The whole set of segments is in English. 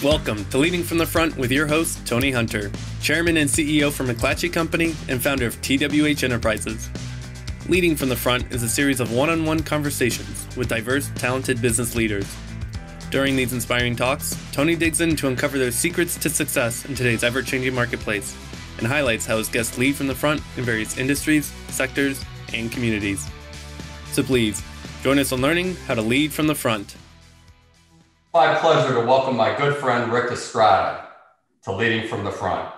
Welcome to Leading from the Front with your host, Tony Hunter, Chairman and CEO for McClatchy Company and founder of TWH Enterprises. Leading from the Front is a series of one-on-one conversations with diverse, talented business leaders. During these inspiring talks, Tony digs in to uncover their secrets to success in today's ever-changing marketplace and highlights how his guests lead from the front in various industries, sectors, and communities. So please, join us on learning how to lead from the front. My pleasure to welcome my good friend Ric Estrada to Leading from the Front.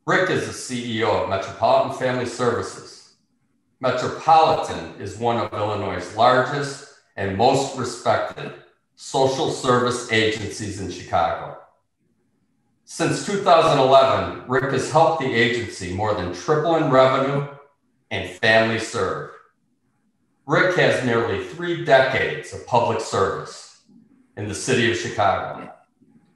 Ric is the CEO of Metropolitan Family Services. Metropolitan is one of Illinois' largest and most respected social service agencies in Chicago. Since 2011, Ric has helped the agency more than triple in revenue and families served. Ric has nearly 3 decades of public service in the city of Chicago.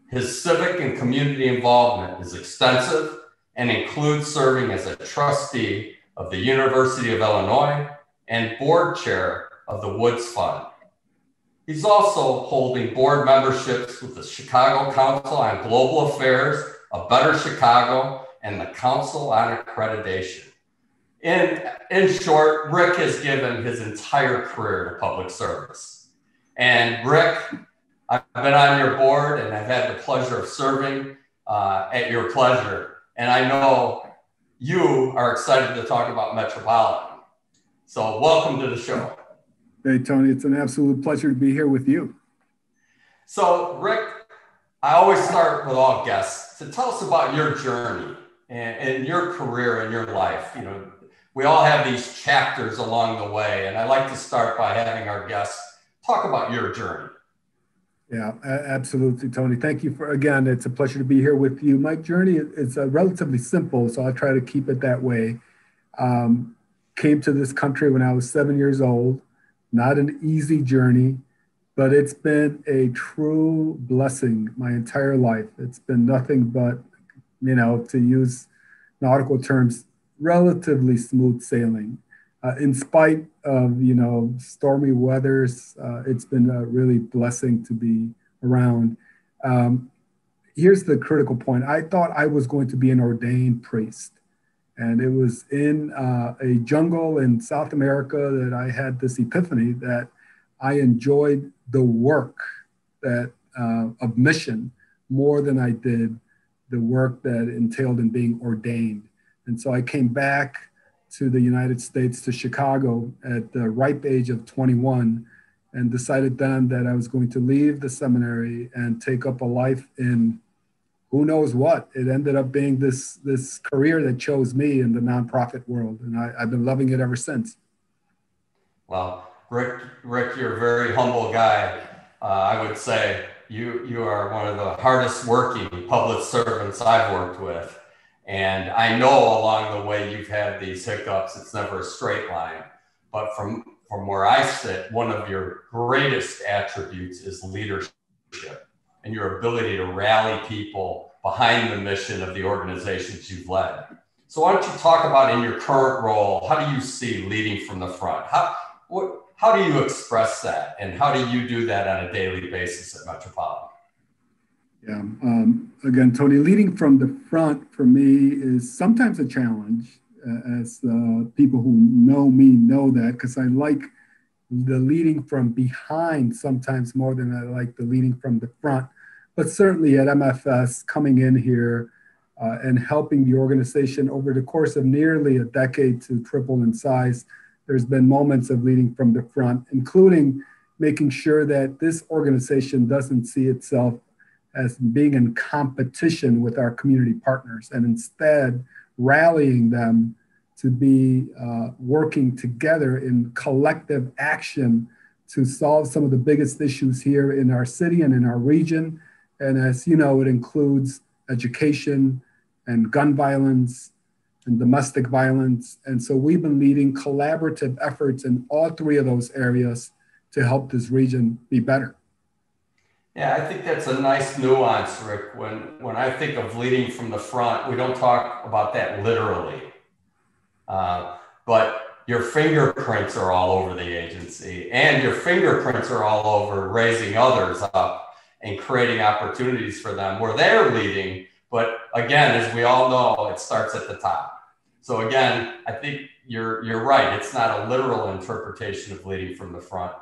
His civic and community involvement is extensive and includes serving as a trustee of the University of Illinois and board chair of the Woods Fund. He's also holding board memberships with the Chicago Council on Global Affairs, A Better Chicago, and the Council on Accreditation. In short, Ric has given his entire career to public service. And Ric, I've been on your board and I've had the pleasure of serving at your pleasure. And I know you are excited to talk about Metropolitan. So welcome to the show. Hey, Tony, it's an absolute pleasure to be here with you. So Ric, I always start with all guests to tell us about your journey and your career and your life. You know, we all have these chapters along the way, and I like to start by having our guests talk about your journey. Yeah, absolutely, Tony. Thank you again, it's a pleasure to be here with you. My journey is relatively simple, so I'll try to keep it that way. Came to this country when I was 7 years old. Not an easy journey, but it's been a true blessing my entire life. It's been nothing but, to use nautical terms, relatively smooth sailing. In spite of, stormy weathers, it's been a really blessing to be around. Here's the critical point. I thought I was going to be an ordained priest. And it was in a jungle in South America that I had this epiphany that I enjoyed the work of mission more than I did the work that entailed in being ordained. And so I came back to the United States, to Chicago at the ripe age of 21, and decided then that I was going to leave the seminary and take up a life in who knows what. It ended up being this career that chose me in the nonprofit world, and I've been loving it ever since. Well, Ric, you're a very humble guy. I would say you are one of the hardest working public servants I've worked with. And I know along the way you've had these hiccups. It's never a straight line. But from where I sit, one of your greatest attributes is leadership and your ability to rally people behind the mission of the organizations you've led. So why don't you talk about, in your current role, how do you see leading from the front? How do you express that? And how do you do that on a daily basis at Metropolitan? Yeah. Again, Tony, leading from the front for me is sometimes a challenge, as people who know me know that, because I like the leading from behind sometimes more than I like the leading from the front. But certainly at MFS, coming in here and helping the organization over the course of nearly a decade to triple in size, there's been moments of leading from the front, including making sure that this organization doesn't see itself as being in competition with our community partners, and instead rallying them to be working together in collective action to solve some of the biggest issues here in our city and in our region. And as you know, it includes education and gun violence and domestic violence. And so we've been leading collaborative efforts in all 3 of those areas to help this region be better. Yeah, I think that's a nice nuance, Ric. When I think of leading from the front, we don't talk about that literally. But your fingerprints are all over the agency, and your fingerprints are all over raising others up and creating opportunities for them where they're leading. But again, as we all know, it starts at the top. So again, I think you're right. It's not a literal interpretation of leading from the front.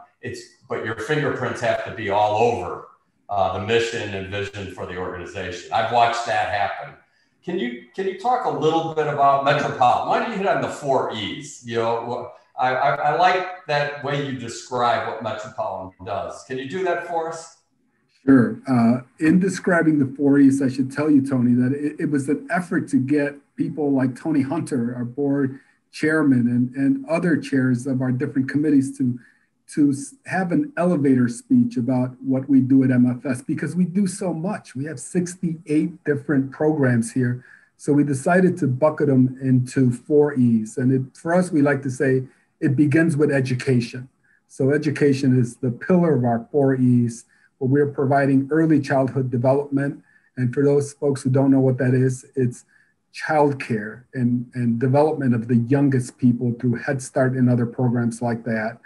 But your fingerprints have to be all over the mission and vision for the organization. I've watched that happen. Can you talk a little bit about Metropolitan? Why don't you hit on the 4 E's? You know, I like that way you describe what Metropolitan does. Can you do that for us? Sure. In describing the 4 E's, I should tell you, Tony, that it was an effort to get people like Tony Hunter, our board chairman, and other chairs of our different committees to have an elevator speech about what we do at MFS, because we do so much. We have 68 different programs here. So we decided to bucket them into 4 E's. And for us, we like to say it begins with education. So education is the pillar of our 4 E's, where we're providing early childhood development. And for those folks who don't know what that is, it's childcare and development of the youngest people through Head Start and other programs like that.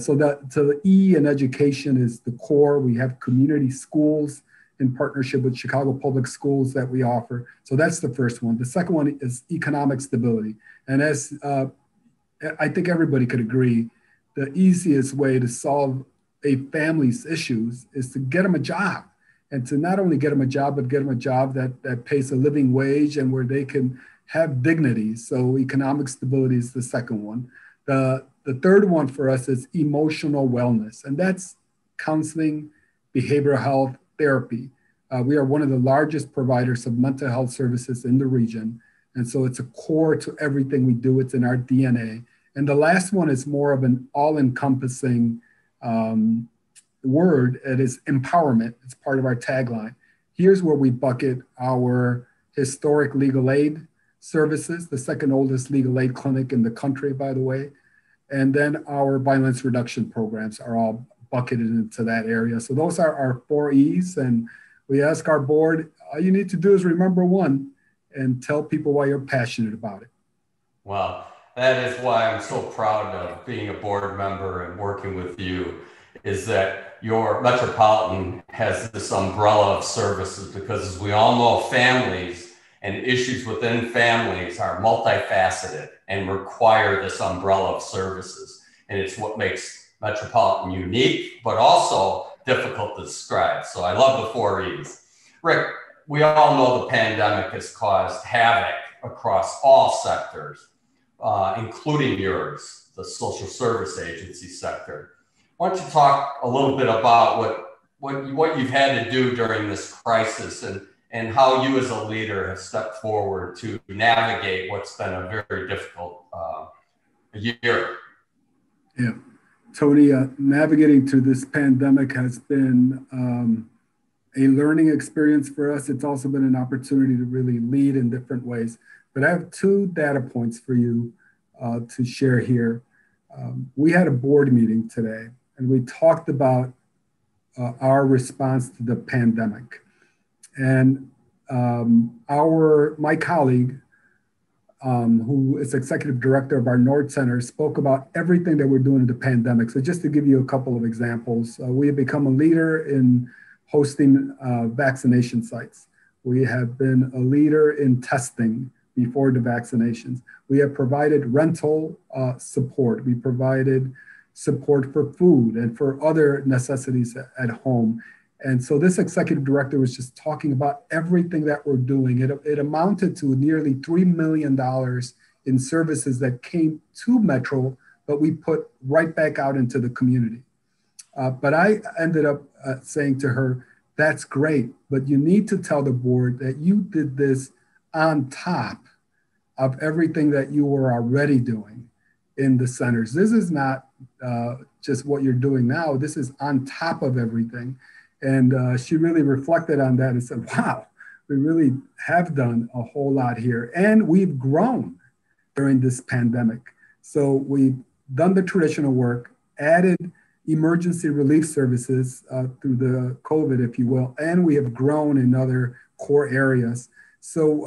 So the E in education is the core. We have community schools in partnership with Chicago Public Schools that we offer. So that's the first one. The second one is economic stability. And as I think everybody could agree, the easiest way to solve a family's issues is to get them a job, and to not only get them a job, but get them a job that pays a living wage and where they can have dignity. So economic stability is the second one. The third one for us is emotional wellness, and that's counseling, behavioral health, therapy. We are one of the largest providers of mental health services in the region. And so it's a core to everything we do. It's in our DNA. And the last one is more of an all-encompassing word. It is empowerment. It's part of our tagline. Here's where we bucket our historic legal aid services, the second oldest legal aid clinic in the country, by the way. And then our violence reduction programs are all bucketed into that area. So those are our 4 E's. And we ask our board, all you need to do is remember one and tell people why you're passionate about it. Well, that is why I'm so proud of being a board member and working with you, is that your Metropolitan has this umbrella of services, because as we all know, families and issues within families are multifaceted and require this umbrella of services. And it's what makes Metropolitan unique, but also difficult to describe. So I love the 4 E's. Ric, we all know the pandemic has caused havoc across all sectors, including yours, the social service agency sector. Why don't you talk a little bit about what you've had to do during this crisis, and how you as a leader have stepped forward to navigate what's been a very difficult year? Yeah, Tony, navigating through this pandemic has been a learning experience for us. It's also been an opportunity to really lead in different ways. But I have 2 data points for you to share here. We had a board meeting today, and we talked about our response to the pandemic. And my colleague, who is executive director of our Nord Center, spoke about everything that we're doing in the pandemic. So just to give you a couple of examples, we have become a leader in hosting vaccination sites. We have been a leader in testing before the vaccinations. We have provided rental support. We provided support for food and for other necessities at home. And so this executive director was just talking about everything that we're doing. It amounted to nearly $3 million in services that came to Metro, but we put right back out into the community. But I ended up saying to her, that's great, but you need to tell the board that you did this on top of everything that you were already doing in the centers. This is not just what you're doing now. This is on top of everything. And she really reflected on that and said, wow, we really have done a whole lot here. And we've grown during this pandemic. So we've done the traditional work, added emergency relief services through the COVID, if you will, and we have grown in other core areas. So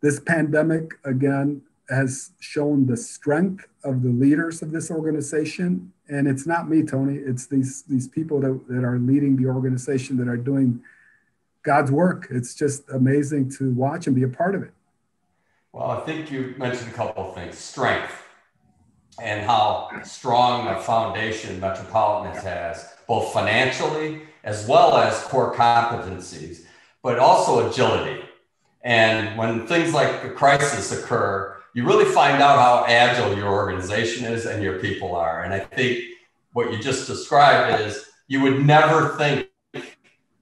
this pandemic, again, has shown the strength of the leaders of this organization. And it's not me, Tony. It's these people that are leading the organization, that are doing God's work. It's just amazing to watch and be a part of it. Well, I think you mentioned a couple of things: strength, and how strong a foundation Metropolitan has, both financially as well as core competencies, but also agility. And when things like a crisis occur, you really find out how agile your organization is and your people are. And I think what you just described is, you would never think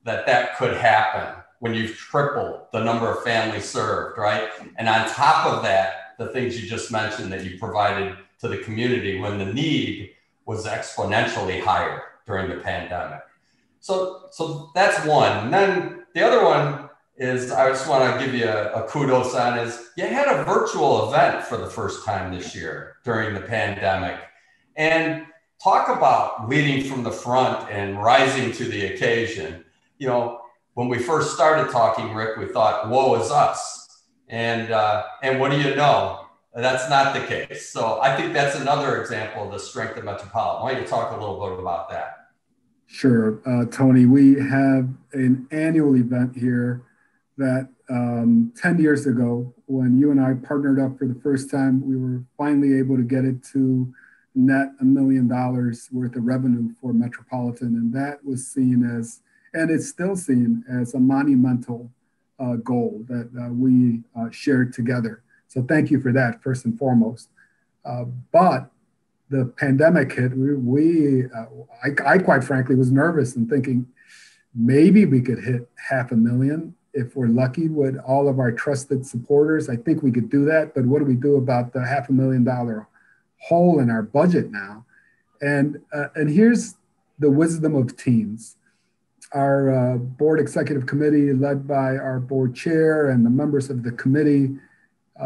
that that could happen when you've tripled the number of families served, right? And on top of that, the things you just mentioned that you provided to the community when the need was exponentially higher during the pandemic. So that's one. And then the other one is, I just want to give you a kudos on, is you had a virtual event for the first time this year during the pandemic. And talk about leading from the front and rising to the occasion. You know, when we first started talking, Rick, we thought, woe is us. And what do you know? That's not the case. So I think that's another example of the strength of Metropolitan. Why don't you talk a little bit about that? Sure, Tony. We have an annual event here that 10 years ago, when you and I partnered up for the first time, we were finally able to get it to net $1 million worth of revenue for Metropolitan. And that was seen as, and it's still seen as, a monumental goal that we shared together. So thank you for that, first and foremost. But the pandemic hit, I quite frankly was nervous and thinking maybe we could hit 500,000 if we're lucky with all of our trusted supporters. I think we could do that, but what do we do about the $500,000 hole in our budget now? And here's the wisdom of teams. Our board executive committee, led by our board chair and the members of the committee,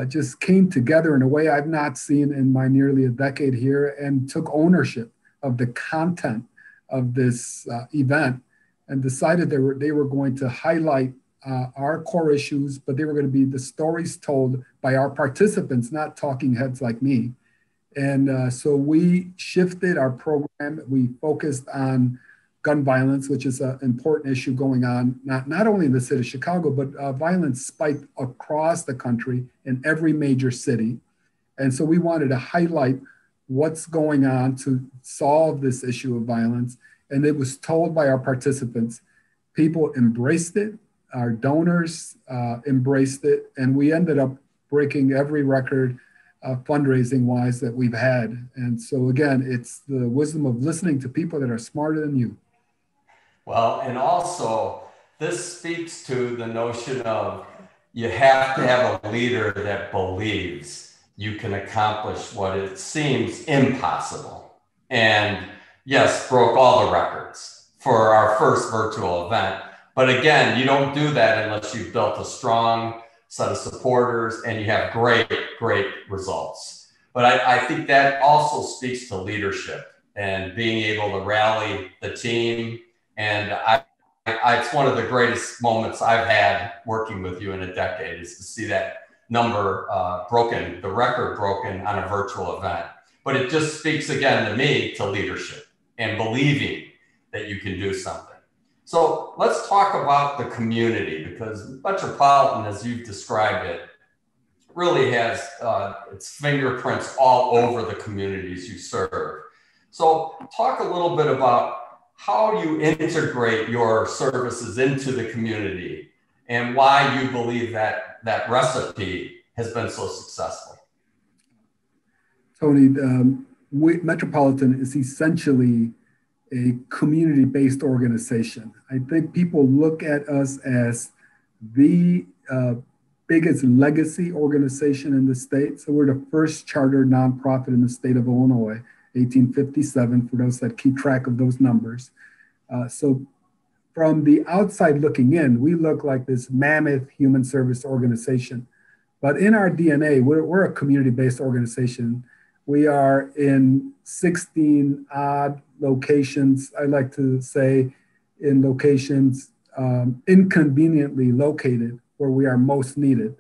just came together in a way I've not seen in my nearly a decade here, and took ownership of the content of this event, and decided they were going to highlight our core issues, but they were going to be the stories told by our participants, not talking heads like me. And so we shifted our program. We focused on gun violence, which is an important issue going on, not only in the city of Chicago, but violence spiked across the country in every major city. And so we wanted to highlight what's going on to solve this issue of violence. And it was told by our participants. People embraced it. Our donors embraced it. And we ended up breaking every record fundraising wise that we've had. And so again, it's the wisdom of listening to people that are smarter than you. Well, and also this speaks to the notion of, you have to have a leader that believes you can accomplish what it seems impossible. And yes, broke all the records for our first virtual event. But again, you don't do that unless you've built a strong set of supporters and you have great results. But I think that also speaks to leadership and being able to rally the team. And it's one of the greatest moments I've had working with you in a decade, is to see that number broken, the record broken on a virtual event. But it just speaks again to me to leadership and believing that you can do something. So let's talk about the community, because Metropolitan, as you've described it, really has its fingerprints all over the communities you serve. So talk a little bit about how you integrate your services into the community and why you believe that that recipe has been so successful. Tony, Metropolitan is essentially a community-based organization. I think people look at us as the biggest legacy organization in the state. So we're the first chartered nonprofit in the state of Illinois, 1857, for those that keep track of those numbers. So from the outside looking in, we look like this mammoth human service organization. But in our DNA, we're a community-based organization. We are in 16 odd locations, I like to say, in locations inconveniently located where we are most needed.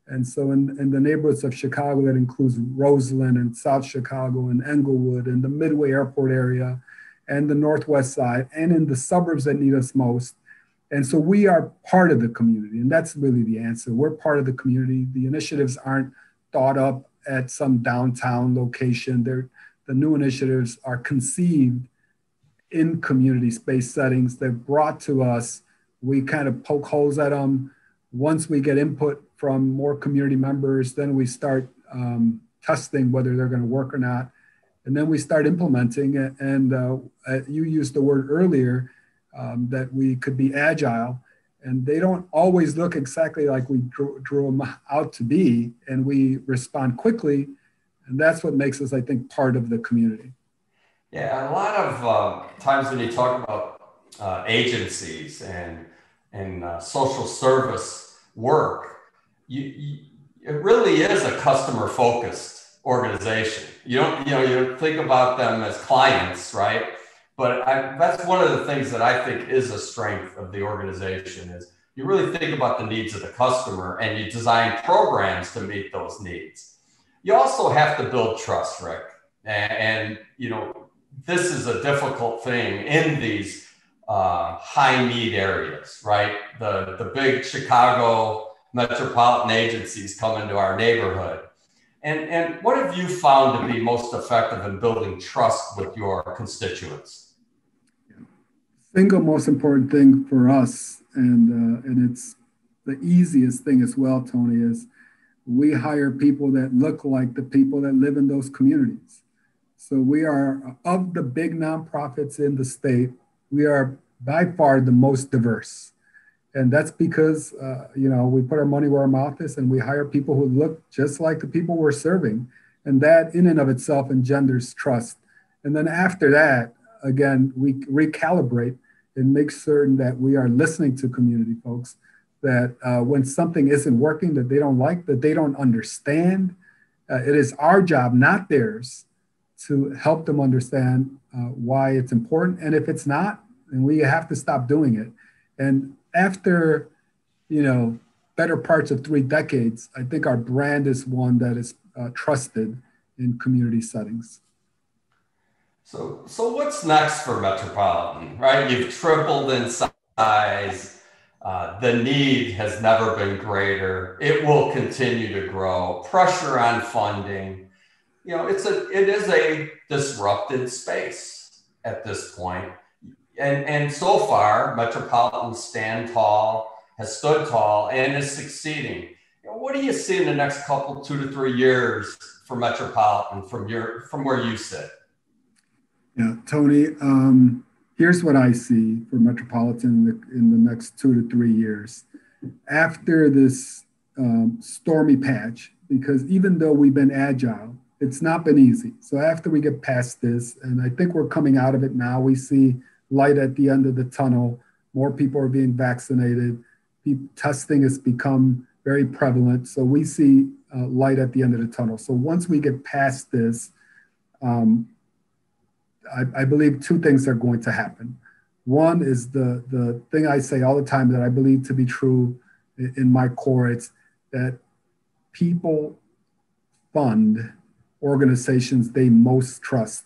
And so in the neighborhoods of Chicago, that includes Roseland and South Chicago and Englewood and the Midway Airport area and the Northwest Side and in the suburbs that need us most. And so we are part of the community, and that's really the answer. We're part of the community. The initiatives aren't thought up at some downtown location. The new initiatives are conceived in community space settings. They're brought to us. We kind of poke holes at them. Once we get input from more community members, then we start testing whether they're going to work or not. And then we start implementing it. And you used the word earlier that we could be agile. And they don't always look exactly like we drew them out to be. And we respond quickly. And that's what makes us, I think, part of the community. Yeah, a lot of times when you talk about agencies and social service work, it really is a customer-focused organization. You don't think about them as clients, right? But that's one of the things that I think is a strength of the organization is you really think about the needs of the customer and you design programs to meet those needs. You also have to build trust, Rick, and this is a difficult thing in these high need areas, right? The big Chicago metropolitan agencies come into our neighborhood. And what have you found to be most effective in building trust with your constituents? Single most important thing for us, and it's the easiest thing as well, Tony, is we hire people that look like the people that live in those communities. So we are, of the big nonprofits in the state, we are by far the most diverse. And that's because, we put our money where our mouth is and we hire people who look just like the people we're serving. And that in and of itself engenders trust. And then after that, again, we recalibrate and make certain that we are listening to community folks, that when something isn't working, that they don't like, that they don't understand, it is our job, not theirs, to help them understand why it's important. And if it's not, then we have to stop doing it. And after, better parts of 3 decades, I think our brand is one that is trusted in community settings. So what's next for Metropolitan, right? You've tripled in size. The need has never been greater. It will continue to grow. Pressure on funding. It is a disrupted space at this point. And so far, Metropolitan has stood tall and is succeeding. What do you see in the next 2 to 3 years for Metropolitan from where you sit? Yeah, Tony, here's what I see for Metropolitan in the next 2 to 3 years. After this stormy patch, because even though we've been agile, it's not been easy. So after we get past this, and I think we're coming out of it now, we see light at the end of the tunnel. More people are being vaccinated. Testing has become very prevalent. So we see light at the end of the tunnel. So once we get past this, I believe 2 things are going to happen. One is the thing I say all the time that I believe to be true in my core. It's that people fund organizations they most trust.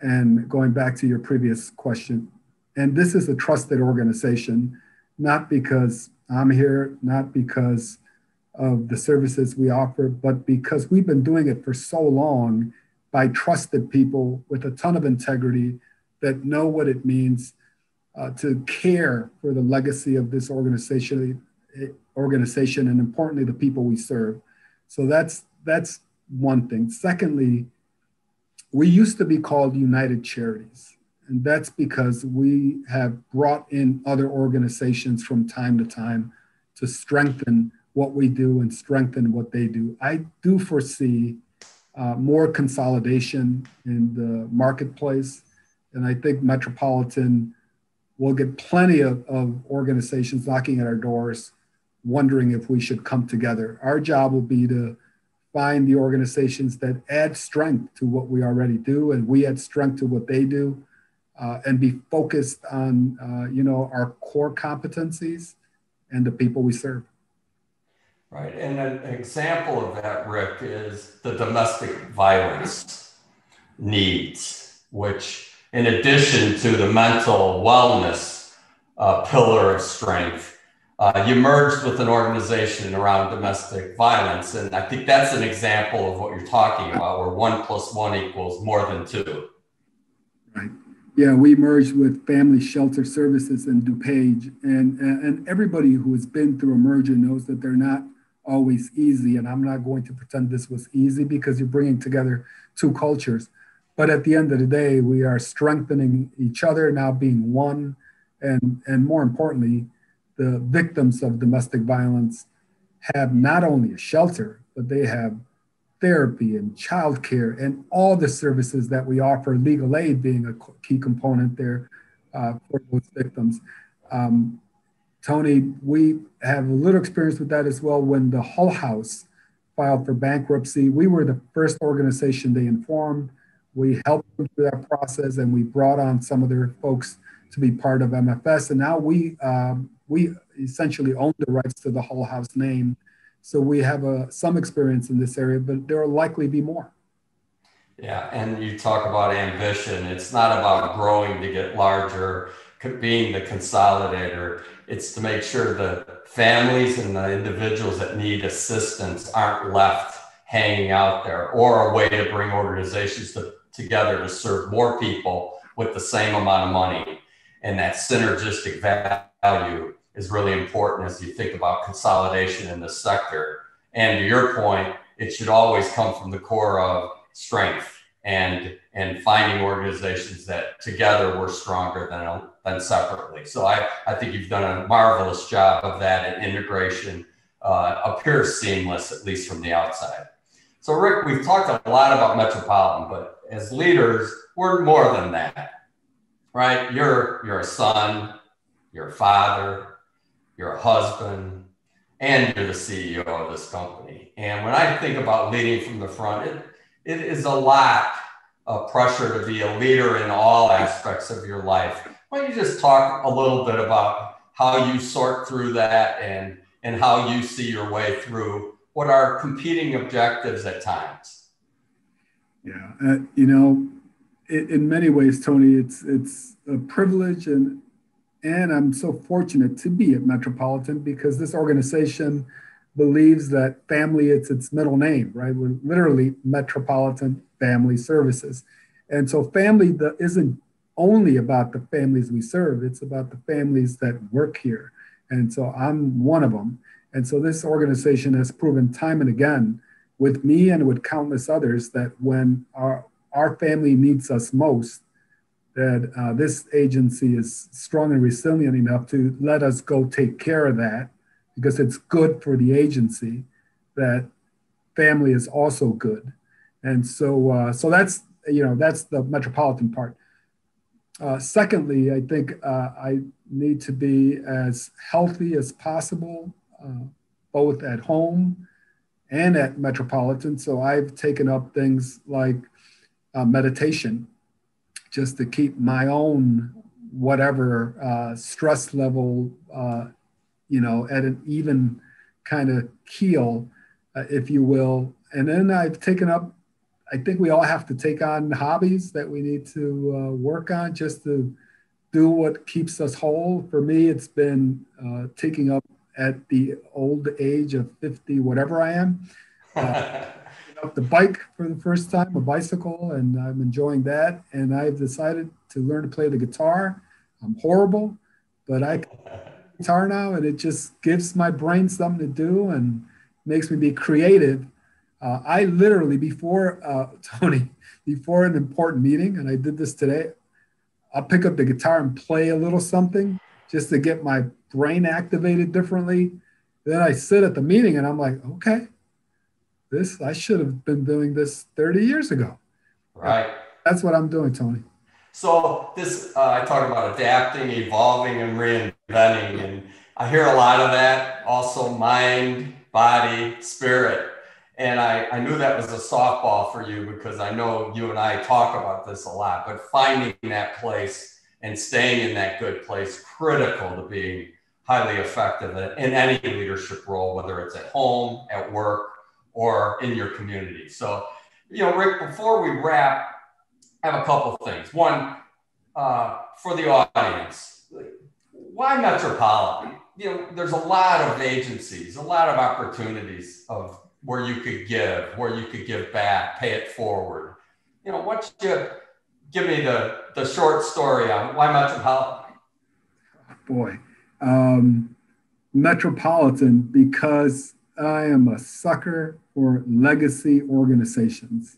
And going back to your previous question, and this is a trusted organization, not because I'm here, not because of the services we offer, but because we've been doing it for so long by trusted people with a ton of integrity that know what it means to care for the legacy of this organization and importantly, the people we serve. So that's one thing. Secondly, we used to be called United Charities, and that's because we have brought in other organizations from time to time to strengthen what we do and strengthen what they do. I do foresee more consolidation in the marketplace. And I think Metropolitan will get plenty of organizations knocking at our doors, wondering if we should come together. Our job will be to find the organizations that add strength to what we already do, and we add strength to what they do, and be focused on, our core competencies and the people we serve. Right. And an example of that, Rick, is the domestic violence needs, which in addition to the mental wellness pillar of strength, you merged with an organization around domestic violence. And I think that's an example of what you're talking about, where 1 + 1 equals more than 2. Right. Yeah, we merged with Family Shelter Services in DuPage, and everybody who has been through a merger knows that they're not always easy. And I'm not going to pretend this was easy, because you're bringing together two cultures. But at the end of the day, we are strengthening each other, now being one, and more importantly, the victims of domestic violence have not only a shelter, but they have therapy and childcare and all the services that we offer, legal aid being a key component there for those victims. Tony, we have a little experience with that as well. When the Hull House filed for bankruptcy, we were the first organization they informed. We helped them through that process, and we brought on some of their folks to be part of MFS. And now we essentially own the rights to the Hull House name. So we have some experience in this area, but there will likely be more. Yeah, and you talk about ambition. It's not about growing to get larger, being the consolidator. It's to make sure the families and the individuals that need assistance aren't left hanging out there, or a way to bring organizations together to serve more people with the same amount of money. And that synergistic value is really important as you think about consolidation in this sector. And to your point, it should always come from the core of strength and finding organizations that together we're stronger than separately. So I think you've done a marvelous job of that, and integration appears seamless, at least from the outside. So Rick, we've talked a lot about Metropolitan, but as leaders, we're more than that, right? You're a son, you're a father, you're a husband, and you're the CEO of this company. And when I think about leading from the front, it is a lot of pressure to be a leader in all aspects of your life. Why don't you just talk a little bit about how you sort through that and how you see your way through what are competing objectives at times? Yeah, in many ways, Tony, it's a privilege, and I'm so fortunate to be at Metropolitan, because this organization believes that family, it's its middle name, right? We're literally Metropolitan Family Services. And so family isn't only about the families we serve, it's about the families that work here. And so I'm one of them. And so this organization has proven time and again with me and with countless others that when our family needs us most, that this agency is strong and resilient enough to let us go take care of that, because it's good for the agency that family is also good. And so that's the Metropolitan part. Secondly, I think I need to be as healthy as possible, both at home and at Metropolitan. So I've taken up things like meditation, just to keep my own whatever stress level, at an even kind of keel, if you will. And then I've taken up, I think we all have to take on hobbies that we need to work on just to do what keeps us whole. For me, it's been taking up at the old age of 50, whatever I am, up the bike for the first time, a bicycle, and I'm enjoying that. And I've decided to learn to play the guitar. I'm horrible, but I can play the guitar now, and it just gives my brain something to do and makes me be creative. I literally, before an important meeting, and I did this today, I'll pick up the guitar and play a little something just to get my brain activated differently. Then I sit at the meeting and I'm like, okay, I should have been doing this 30 years ago. Right. That's what I'm doing, Tony. So I talk about adapting, evolving, and reinventing. And I hear a lot of that, also mind, body, spirit. And I knew that was a softball for you, because I know you and I talk about this a lot, but finding that place and staying in that good place, critical to being highly effective in any leadership role, whether it's at home, at work, or in your community. So, Ric, before we wrap, I have a couple of things. One, for the audience, why Metropolitan? There's a lot of agencies, a lot of opportunities of where you could give back, pay it forward. Give me the short story on why Metropolitan? Boy, Metropolitan, because I am a sucker for legacy organizations.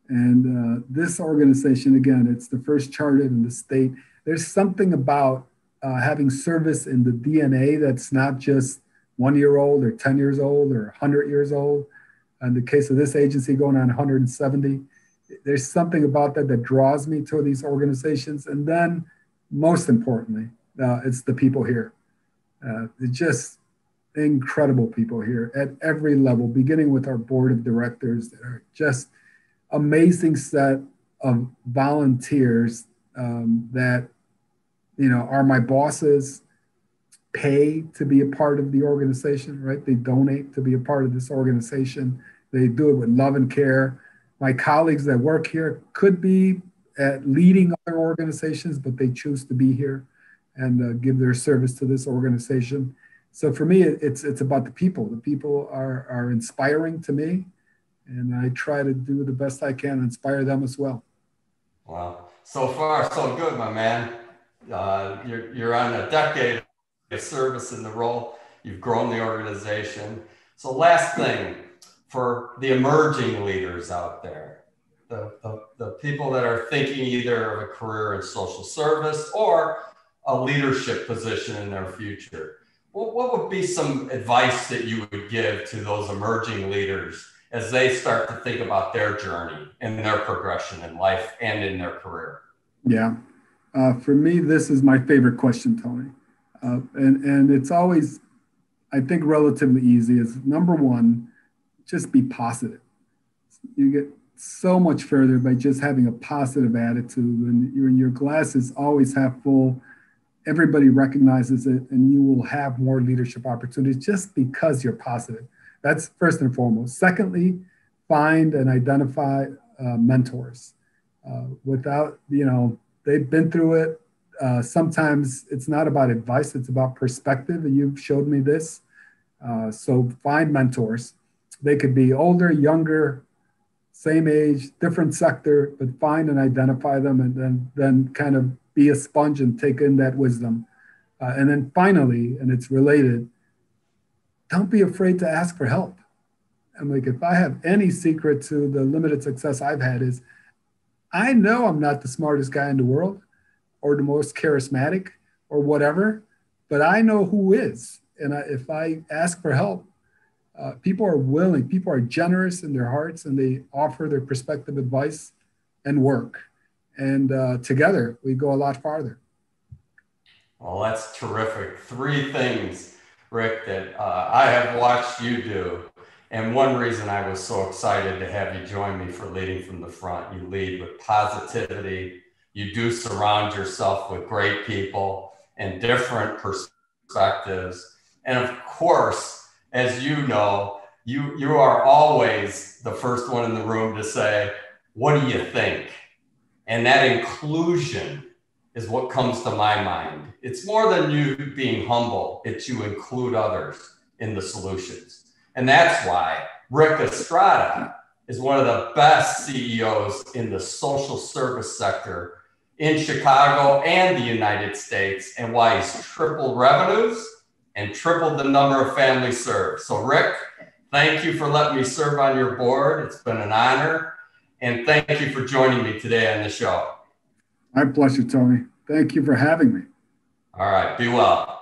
And this organization, again, it's the first chartered in the state. There's something about having service in the DNA that's not just 1 year old or 10 years old or 100 years old. In the case of this agency, going on 170, there's something about that draws me to these organizations. And then, most importantly, it's the people here. They're just incredible people here at every level, beginning with our board of directors that are just amazing set of volunteers that are my bosses, pay to be a part of the organization, right? They donate to be a part of this organization. They do it with love and care. My colleagues that work here could be at leading other organizations, but they choose to be here and give their service to this organization. So for me, it's about the people. The people are inspiring to me, and I try to do the best I can, inspire them as well. Wow. So far, so good, my man. You're on a decade of service in the role. You've grown the organization. So last thing, for the emerging leaders out there, the people that are thinking either of a career in social service or a leadership position in their future, what would be some advice that you would give to those emerging leaders as they start to think about their journey and their progression in life and in their career? Yeah. For me, this is my favorite question, Tony. And it's always, I think, relatively easy. Is number one, just be positive. You get so much further by just having a positive attitude. When your glass is always half full, everybody recognizes it, and you will have more leadership opportunities just because you're positive. That's first and foremost. Secondly, find and identify mentors. They've been through it. Sometimes it's not about advice, it's about perspective. And you've showed me this. So find mentors. They could be older, younger, same age, different sector, but find and identify them, and then kind of be a sponge and take in that wisdom. And then finally, and it's related, don't be afraid to ask for help. I'm like, if I have any secret to the limited success I've had is, I know I'm not the smartest guy in the world or the most charismatic or whatever, but I know who is. And if I ask for help, people are willing, people are generous in their hearts, and they offer their perspective, advice, and work. And together, we go a lot farther. Well, that's terrific. 3 things, Ric, that I have watched you do. And one reason I was so excited to have you join me for Leading from the Front, you lead with positivity. You do surround yourself with great people and different perspectives. And of course, as you know, you are always the first one in the room to say, what do you think? And that inclusion is what comes to my mind. It's more than you being humble, it's you include others in the solutions. And that's why Ric Estrada is one of the best CEOs in the social service sector in Chicago and the United States, and why he's tripled revenues and tripled the number of families served. So Ric, thank you for letting me serve on your board. It's been an honor. And thank you for joining me today on the show. My pleasure, Tony. Thank you for having me. All right, be well.